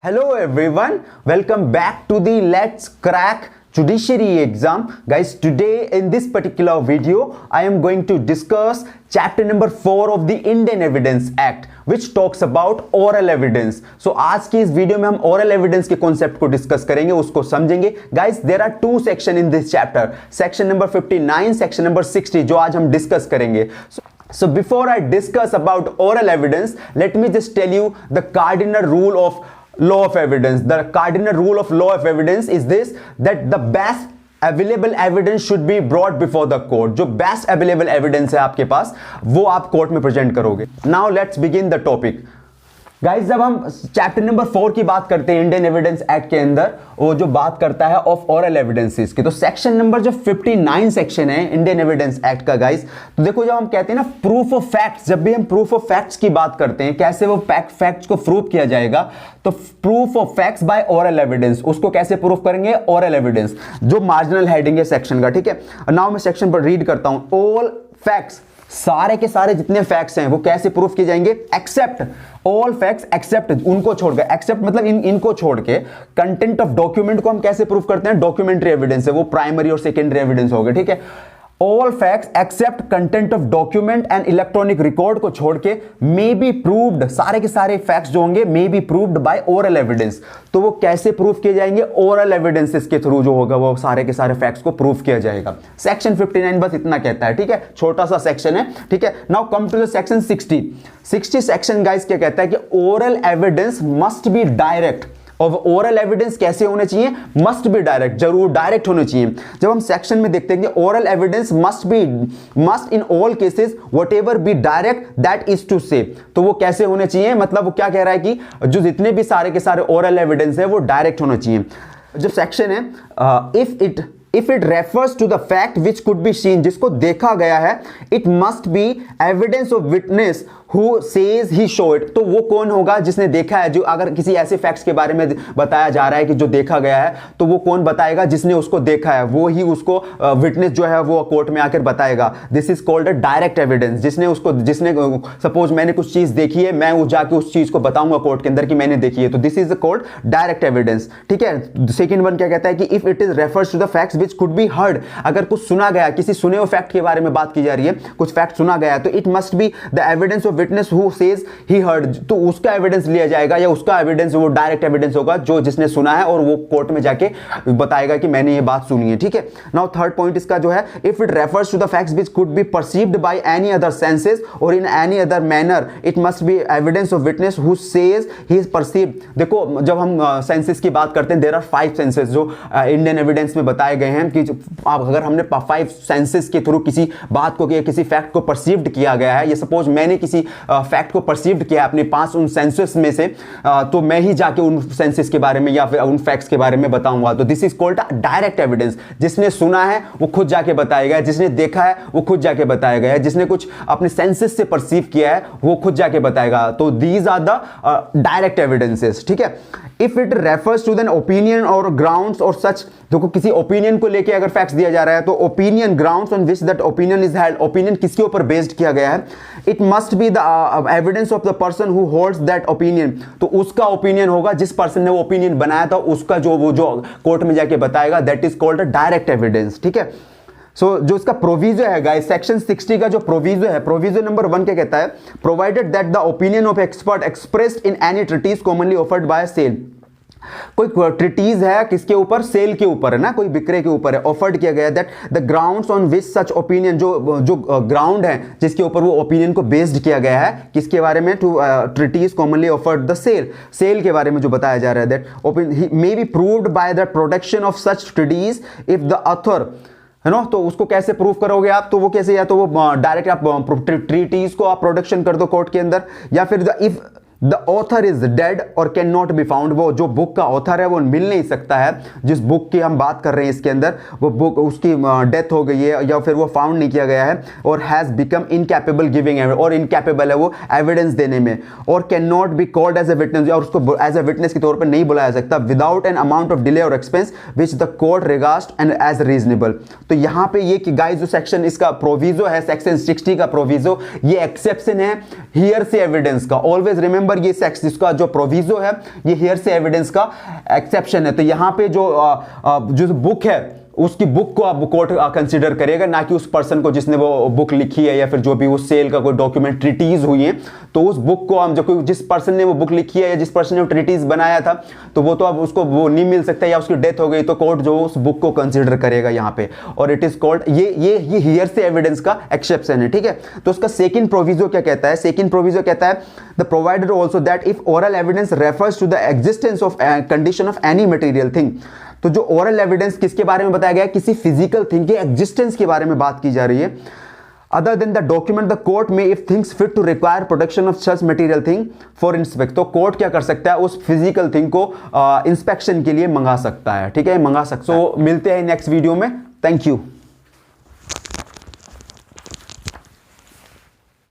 Hello everyone, welcome back to the Let's Crack Judiciary exam. Guys, today in this particular video, I am going to discuss chapter number 4 of the Indian Evidence Act, which talks about oral evidence. So आज की इस video में हम oral evidence के concept को discuss करेंगे, उसको समझेंगे. Guys, there are two sections in this chapter. Section number 59, section number 60, जो आज हम discuss करेंगे. So before I discuss about oral evidence, let me just tell you the cardinal rule of law of evidence. The cardinal rule of law of evidence is this, that the best available evidence should be brought before the court. जो best available evidence है आपके पास वो आप court में present करोगे. Now let's begin the topic. Guys, जब हम chapter number 4 की बात करते हैं इंडियन एविडेंस एक्ट के अंदर, वो जो बात करता है ऑफ ओरल एविडेंसेस की, तो सेक्शन नंबर जो 59 सेक्शन है इंडियन एविडेंस एक्ट का गाइस, तो देखो जब हम कहते हैं ना प्रूफ ऑफ फैक्ट्स, जब भी हम प्रूफ ऑफ फैक्ट्स की बात करते हैं कैसे वो फैक्ट्स को प्रूफ किया जाएगा, तो proof of facts by oral evidence, उसको कैसे प्रूफ करेंगे? ओरल एविडेंस, जो मार्जिनल हेडिंग है सेक्शन का. ठीक है, नाउ मैं सेक्शन पर रीड करता हूं. ऑल फैक्ट्स, सारे के सारे जितने फैक्ट्स हैं वो कैसे प्रूफ किए जाएंगे? एक्सेप्ट ऑल फैक्ट्स, एक्सेप्ट उनको छोड़कर, एक्सेप्ट मतलब इनको छोड़ के कंटेंट ऑफ डॉक्यूमेंट को हम कैसे प्रूफ करते हैं? डॉक्यूमेंट्री एविडेंस है, वो प्राइमरी और सेकेंडरी एविडेंस हो गए. ठीक है, all facts except content of document and electronic record को छोड़ के मे बी प्रूव्ड, सारे के सारे फैक्ट्स जो होंगे मे be proved by oral evidence. तो वो कैसे प्रूफ किए जाएंगे? ओरल एविडेंसेस के थ्रू जो होगा वो सारे के सारे फैक्ट्स को प्रूफ किया जाएगा. सेक्शन 59 बस इतना कहता है. ठीक है, छोटा सा सेक्शन है. ठीक है, now come to the section 60 section guys क्या कहता है कि oral evidence must be direct. और ओरल एविडेंस कैसे होने चाहिए? मस्ट बी डायरेक्ट, जरूर डायरेक्ट होने चाहिए. जब हम सेक्शन में देखते हैं कि oral evidence must in all cases whatever be direct that is to say, तो वो कैसे होने चाहिए? मतलब वो क्या कह रहा है कि जो जितने भी सारे के सारे ओरल एविडेंस है वो डायरेक्ट होने चाहिए. जो सेक्शन है if it refers to the fact which could be seen, जिसको देखा गया है, it must be evidence of witness who says he saw it. तो वो कौन होगा जिसने देखा है? जो अगर किसी ऐसे फैक्ट्स के बारे में बताया जा रहा है कि जो देखा गया है, तो वो कौन बताएगा? जिसने उसको देखा है, वो ही उसको विटनेस जो है वो कोर्ट में आकर बताएगा. This is called a direct evidence. जिसने सपोज मैंने कुछ चीज देखी है, मैं जाके उस चीज को बताऊंगा कोर्ट के अंदर कि मैंने देखी है, तो this is called direct evidence. ठीक है, सेकंड वन क्या कहता है कि if it is refers to the facts which could be heard, अगर कुछ सुना गया, किसी सुने हुए फैक्ट के बारे में बात की जा रही है, कुछ फैक्ट सुना गया, तो it must be the evidence of witness who says he heard, तो उसका एविडेंस लिया जाएगा, या उसका एविडेंस वो डायरेक्ट एविडेंस होगा जो जिसने सुना है और वो कोर्ट में जाके बताएगा कि मैंने ये बात सुनी है. ठीक है, नाउ थर्ड पॉइंट इसका जो है, if it refers to the facts which could be perceived by any other senses और in any other manner, it must be evidence of witness who says he is perceived. देखो जब हम senses की बात करते हैं, देयर आर 5 सेंसेस जो Indian evidence में बताए गए हैं कि अगर हमने 5 सेंसेस के थ्रू किसी बात को, किसी फैक्ट को परसीव्ड किया गया है, ये सपोज मैंने किसी फैक्ट को परसीव्ड किया अपने 5 उन सेंसेस में से, तो मैं ही जाके उन सेंसेस के बारे में या फिर उन फैक्ट्स के बारे में बताऊंगा. तो this is called direct evidence. जिसने सुना है वो खुद जाके बताएगा, जिसने देखा है वो खुद जाके बताएगा, जिसने कुछ अपने सेंसेस से परसीव किया है वो खुद जाके बताएगा. तो these are the direct evidences. ठीक है, if it refers to an opinion or grounds or such, देखो किसी ओपिनियन को लेके अगर फैक्ट्स दिया जा रहा है, तो opinion, grounds on which that opinion is held, opinion किसके ऊपर बेस्ड किया गया है, it must be the evidence of the person who holds that opinion, तो उसका ओपिनियन होगा, जिस पर्सन ने वो ओपिनियन बनाया था उसका जो कोर्ट में जाके बताएगा, that is called a direct evidence. ठीक है, सो जो इसका प्रोविजो है गाइस, सेक्शन 60 का जो प्रोविजो है, प्रोविजो नंबर 1 क्या कहता है? Provided that the opinion of expert expressed in any treatise commonly offered by sale, कोई ट्रीटीज है किसके ऊपर? सेल के ऊपर है ना, कोई बिक्रे के ऊपर है, ऑफर्ड किया गया, that the grounds on which such opinion, जो ग्राउंड है जिसके ऊपर वो ओपिनियन को बेस्ड किया गया है, किसके बारे में? To treatise commonly offered the sale के बारे में जो बताया जा रहा है, that may be proved by the production of such treatise if the author, है ना. तो उसको कैसे प्रूफ करोगे आप? तो वो कैसे, या तो वो डायरेक्ट आप ट्रीटीज को आप प्रोडक्शन कर दो कोर्ट के अंदर, या फिर if the author is dead और कैन नॉट बी फाउंड, वो जो बुक का ऑथर है वो मिल नहीं सकता है, जिस बुक की हम बात कर रहे हैं इसके अंदर, वो बुक उसकी डेथ हो गई है या फिर वो फाउंड नहीं किया गया है, और हैज बिकम इनकैपेबल गिविंग, और इनकैपेबल है वो एविडेंस देने में, और can not be called as a witness, और उसको एज ए विटनेस के तौर पर नहीं बुलाया सकता, without an amount of delay और expense which the court regards and as reasonable. तो यहाँ पे ये कि गाइस जो सेक्शन इसका प्रोविजो है, सेक्शन 60 का प्रोविजो, ये एक्सेप्शन है हियर से एविडेंस का. ऑलवेज रिमेंबर पर ये सेक्स इसका जो प्रोविजो है ये हेयर से एविडेंस का एक्सेप्शन है। तो यहाँ पे जो बुक है उसकी बुक को आप कोर्ट कंसीडर करेगा, ना कि उस पर्सन को जिसने वो बुक लिखी है या फिर जो भी उस सेल का कोई डॉक्यूमेंट ट्रीटीज हुई है। तो उस बुक को हम जो जिस पर्सन ने वो बुक लिखी है या जिस पर्सन ने वो ट्रीटीज बनाया था तो वो तो अब उसको वो नहीं मिल सकता या उसकी डेथ हो गई तो कोर्ट जो उस बुक को कंसीडर करेगा यहाँ पे। और इट इज कॉल्ड ये हियर से एविडेंस का एक्सेप्शन है, ठीक है। तो उसका सेकंड प्रोविजो क्या कहता है? सेकंड प्रोविजो कहता है the provided also that if oral evidence refers to the existence of condition of any material thing. तो जो ओरल एविडेंस किसके बारे में बताया गया है? किसी फिजिकल थिंग के एग्जिस्टेंस के बारे में बात की जा रही है। Other than the document the court में if things fit to require protection of such material thing for inspect. तो कोर्ट क्या कर सकता है? उस फिजिकल थिंग को इंस्पेक्शन के लिए मंगा सकता है, ठीक है, मंगा सकता है। तो मिलते हैं नेक्स्ट वीडियो में। Thank you.